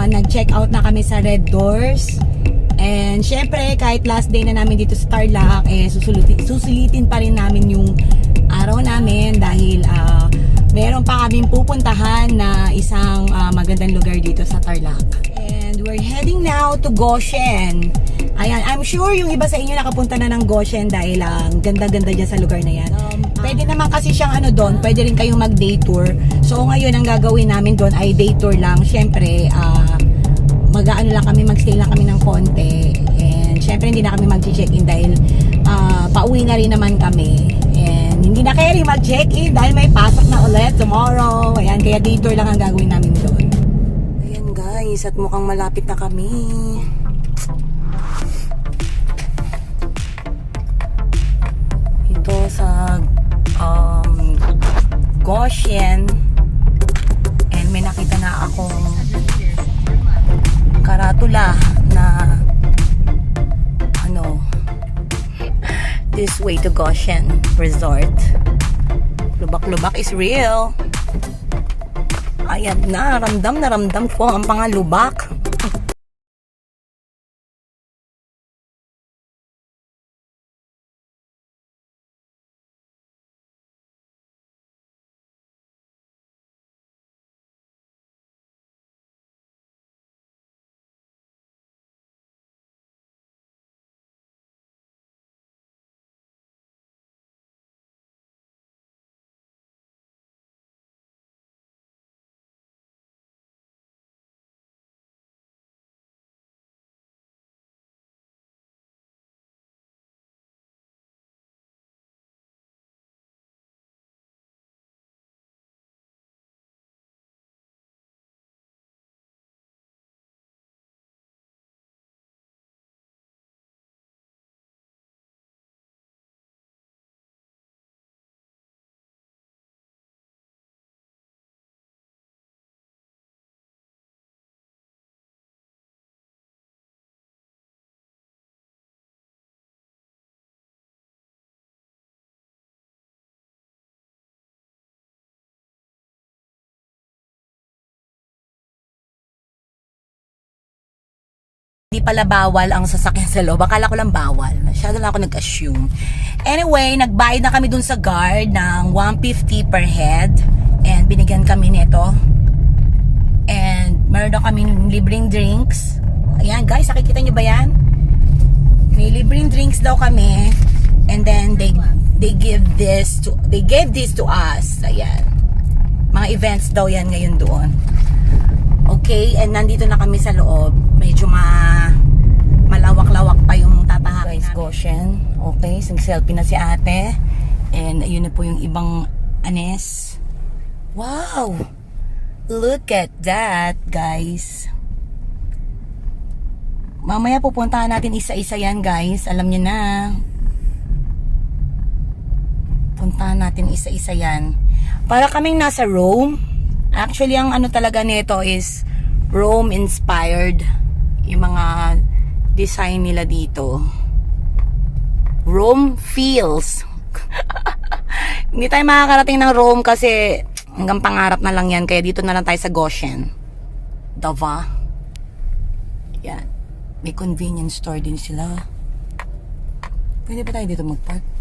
nag-check out na kami sa Red Doors. And syempre, kahit last day na namin dito sa Tarlac, susulitin pa rin namin yung araw namin dahil meron pa kaming pupuntahan na isang magandang lugar dito sa Tarlac. And we're heading now to Goshen. Ayan, I'm sure yung iba sa inyo nakapunta na ng Goshen dahil ganda-ganda dyan sa lugar na yan. Pwede naman kasi siyang doon, pwede rin kayong mag-day tour. So ngayon ang gagawin namin doon ay day tour lang. Syempre, mag-ano lang kami, mag-stay lang kami ng konti. And syempre hindi na kami mag-check-in dahil pauwi na rin naman kami. And hindi na kaya rin mag-check-in dahil may pasok na ulit tomorrow. Ayan, kaya day tour lang ang gagawin namin doon. Ayan guys, at mukhang malapit na kami. Ito sa Goshen. And may nakita na akong karatula na this way to Goshen Resort. Lubak-lubak is real. Ayan na, ramdam ko ang pangalubak. Hindi pala bawal ang sasakyan sa loob. Akala ko lang bawal. Masyado lang ako nag-assume. Anyway, nagbayad na kami dun sa guard ng 150 per head. And binigyan kami nito. And meron daw kami libreng drinks. Ayan guys, nakikita nyo ba yan? May libreng drinks daw kami. And then they gave this to us. Ayan. Mga events daw yan ngayon doon. Okay, and nandito na kami sa loob. Medyo malawak-lawak pa yung tatahakin namin. Goshen. Okay, selfie na si ate. And ayun na po yung ibang anes. Wow! Look at that, guys. Mamaya pupuntahan natin isa-isa yan, guys. Alam nyo na. Puntahan natin isa-isa yan. Para kaming nasa Rome. Actually, ang talaga nito is Rome inspired. Yung mga design nila dito. Rome feels. Hindi tayo makakarating ng Rome kasi hanggang pangarap na lang yan. Kaya dito na lang tayo sa Goshen. Dava. Yan. May convenience store din sila. Pwede ba tayo dito mag-park?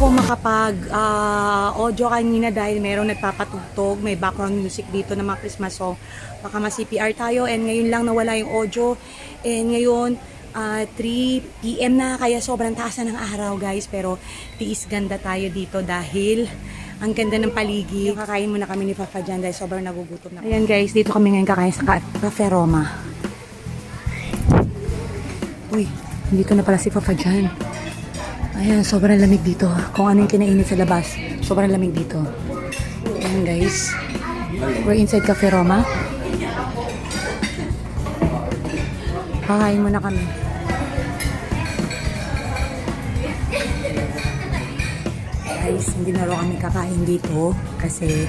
ako makapag audio kanina dahil merong nagpapatugtog, may background music dito na mga Christmas song. Baka ma-CPR tayo and ngayon lang nawala yung audio. And ngayon 3 PM na kaya sobrang taas na ng araw guys, pero tiis ganda tayo dito dahil ang ganda ng paligid. Kakain muna kami ni Papa Jan dahil sobrang nagugutom na. Ayan guys, dito kami ngayon kakain sa Cafe Roma. Uy, dito na pala si Papa Jan. Ayan, sobrang lamig dito. Kung ano yung kinainit sa labas, sobrang lamig dito. Ayan guys, we're inside Cafe Roma. Kakain muna kami. Guys, hindi na rin kami kakain dito kasi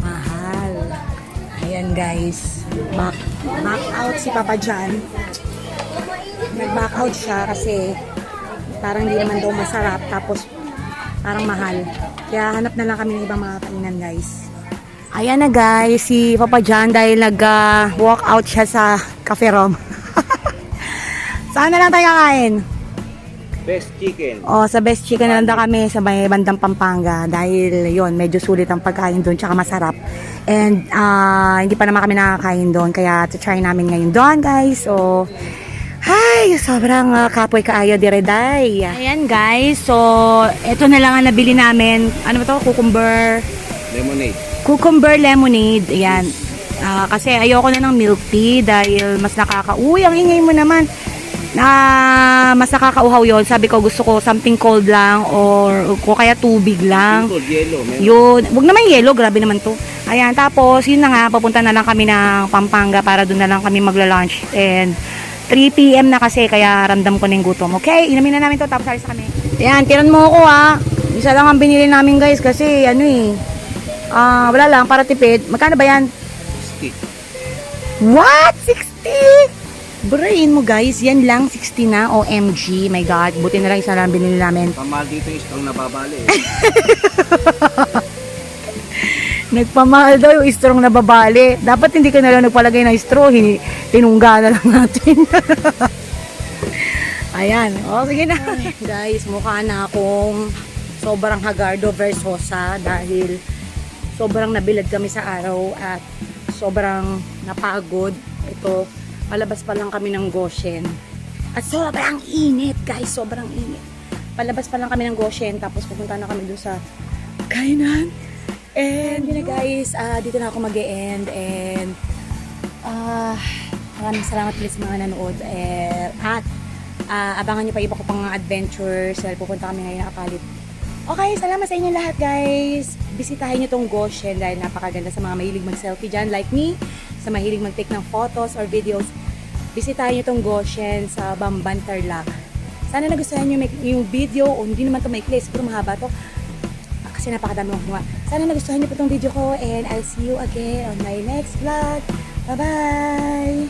mahal. Ayan guys, back out si Papa Jan. Nag-back out siya kasi parang hindi naman daw masarap tapos parang mahal. Kaya hanap na lang kami ng ibang mga kainan guys. Ayan na guys, si Papa Jan dahil nag-walk out siya sa Cafe Rom. Saan na lang tayo kakain? Best chicken. O, sa Best Chicken na lang daw kami sa may bandang Pampanga dahil yon medyo sulit ang pagkain doon tsaka masarap. And hindi pa naman kami nakakain doon kaya try namin ngayon doon guys. So, hi! Sobrang kapoy kaayo direday. Ayan guys, so eto na lang ang nabili namin. Ano ba to? Cucumber lemonade. Ayan. Kasi ayoko na ng milk tea dahil mas ang ingay mo naman. Mas nakakauhaw yun. Sabi ko gusto ko something cold lang or kaya tubig lang. Yellow. Yun. Huwag naman yellow. Grabe naman to. Ayan. Tapos yun na nga. Papunta na lang kami ng Pampanga para doon na lang kami magla-lunch. And 3 PM na kasi kaya ramdam ko ng gutom. Okay? Inamin na namin to. Tapos alis kami. Ayan. Tiran mo ako ha. Isa lang ang binili namin guys kasi ano eh. Wala lang para tipid. Magkano ba yan? 60. What? 60? Brain mo guys, yan lang 60 na. OMG, my God. Buti na lang isa lang binili namin. Pamahal dito yung strong na babali. Nagpamahal daw yung strong na babali. Dapat hindi ka na lang nagpalagay ng straw. Tinungga na lang natin. Ayan. O, sige na. Guys, mukha na akong sobrang hagardo versosa dahil sobrang nabilad kami sa araw at sobrang napagod. Ito, palabas pa lang kami ng Goshen. At sobrang init, guys. Sobrang init. Palabas pa lang kami ng Goshen. Tapos pupunta na kami doon sa kainan. And yun na guys, dito na ako mag-e-end. And maraming salamat ulit sa mga nanood. At abangan nyo pa iba ko pang adventures. Dahil pupunta kami ngayon nakapalit. Okay, salamat sa inyo lahat guys. Bisitahin nyo tong Goshen dahil napakaganda sa mga mahilig mag-selfie dyan like me. Sa mahilig mag-take ng photos or videos. Bisitahin nyo tong Goshen sa Bamban, Tarlac. Sana nagustuhan nyo yung video o hindi naman ito maikli. Siguro mahaba to. Kasi napakadami kong gumawa. Sana nagustuhan nyo po itong video ko and I'll see you again on my next vlog. Bye-bye!